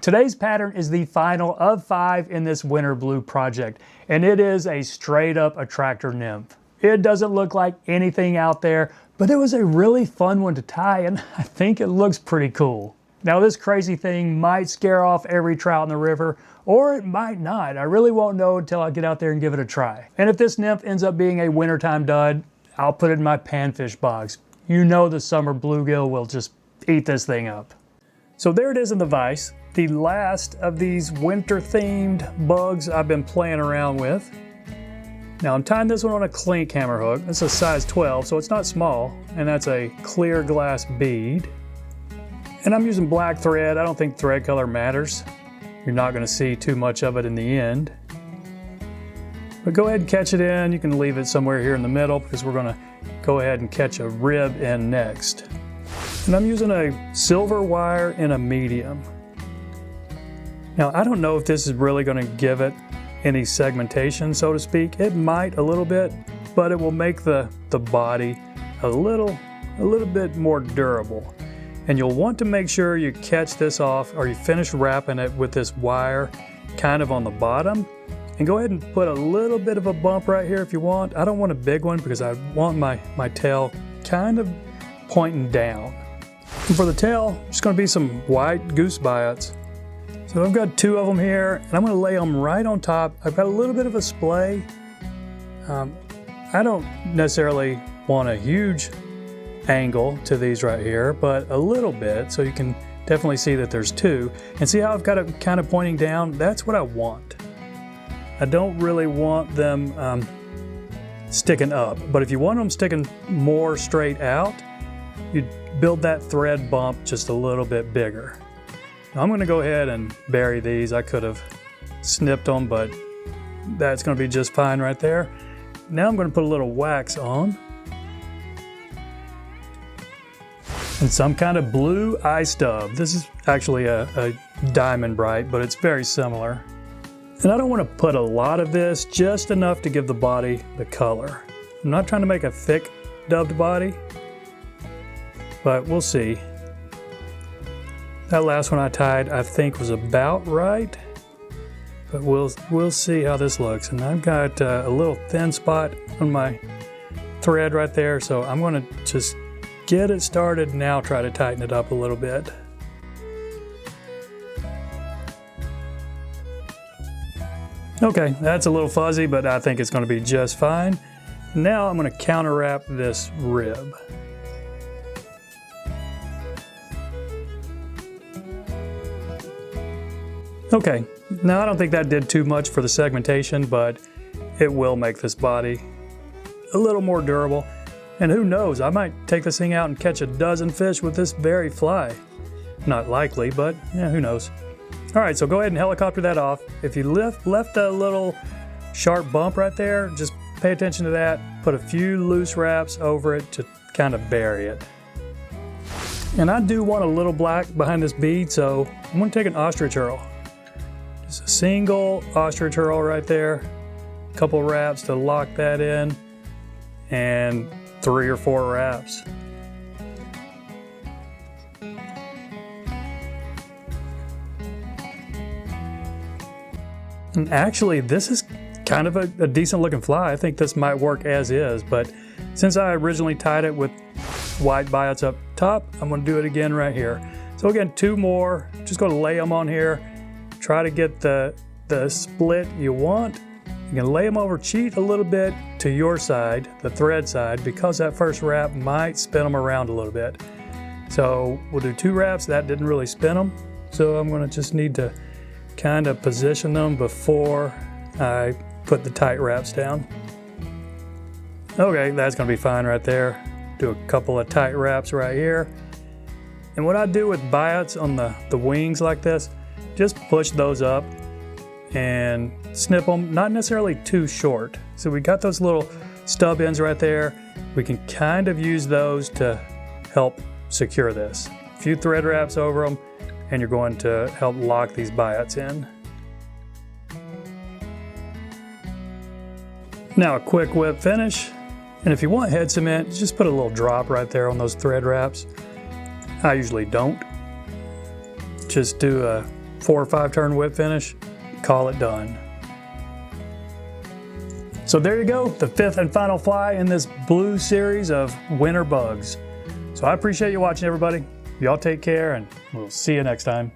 Today's pattern is the final of 5 in this winter blue project, and it is a straight up attractor nymph. It doesn't look like anything out there, but it was a really fun one to tie, and I think it looks pretty cool. Now this crazy thing might scare off every trout in the river, or it might not. I really won't know until I get out there and give it a try. And if this nymph ends up being a wintertime dud, I'll put it in my panfish box. You know the summer bluegill will just eat this thing up. So there it is in the vise, the last of these winter-themed bugs I've been playing around with. Now I'm tying this one on a klinkhammer hook. It's a size 12, so it's not small, and that's a clear glass bead. And I'm using black thread. I don't think thread color matters. You're not going to see too much of it in the end. But go ahead and catch it in. You can leave it somewhere here in the middle because we're going to go ahead and catch a rib in next. And I'm using a silver wire in a medium. Now I don't know if this is really going to give it any segmentation, so to speak. It might a little bit, but it will make the body a little bit more durable. And you'll want to make sure you catch this off, or you finish wrapping it with this wire kind of on the bottom. And go ahead and put a little bit of a bump right here if you want. I don't want a big one because I want my tail kind of pointing down. And for the tail, just going to be some white goose biots. So I've got 2 of them here, and I'm going to lay them right on top. I've got a little bit of a splay. I don't necessarily want a huge angle to these right here, but a little bit, so you can definitely see that there's 2. And see how I've got it kind of pointing down? That's what I want. I don't really want them sticking up, but if you want them sticking more straight out, you build that thread bump just a little bit bigger. Now I'm going to go ahead and bury these. I could have snipped them, but that's going to be just fine right there. Now I'm going to put a little wax on. And some kind of blue eye stub. This is actually a diamond bright, but it's very similar. And I don't want to put a lot of this, just enough to give the body the color. I'm not trying to make a thick dubbed body, but we'll see. That last one I tied, I think, was about right, but we'll see how this looks. And I've got a little thin spot on my thread right there, so I'm going to just get it started now, try to tighten it up a little bit. Okay, that's a little fuzzy, but I think it's going to be just fine. Now I'm going to counter wrap this rib. Okay, now I don't think that did too much for the segmentation, but it will make this body a little more durable. And who knows, I might take this thing out and catch a dozen fish with this very fly. Not likely, but yeah, who knows. All right, so go ahead and helicopter that off. If you left a little sharp bump right there, just pay attention to that. Put a few loose wraps over it to kind of bury it. And I do want a little black behind this bead, so I'm going to take an ostrich herl. Just a single ostrich herl right there. A couple wraps to lock that in, and 3 or 4 wraps. And actually, this is kind of a decent looking fly. I think this might work as is, but since I originally tied it with white biots up top, I'm going to do it again right here. So again, 2 more. Just going to lay them on here. Try to get the split you want. You can lay them over, cheat a little bit to your side, the thread side, because that first wrap might spin them around a little bit. So we'll do 2 wraps. That didn't really spin them, so I'm going to just need to kind of position them before I put the tight wraps down. Okay, that's going to be fine right there. Do a couple of tight wraps right here. And what I do with biots on the wings like this, just push those up and snip them, not necessarily too short. So we got those little stub ends right there. We can kind of use those to help secure this. A few thread wraps over them, and you're going to help lock these biots in. Now a quick whip finish. And if you want head cement, just put a little drop right there on those thread wraps. I usually don't. Just do a 4 or 5 turn whip finish, call it done. So there you go, the 5th and final fly in this blue series of winter bugs. So I appreciate you watching, everybody. Y'all take care, and we'll see you next time.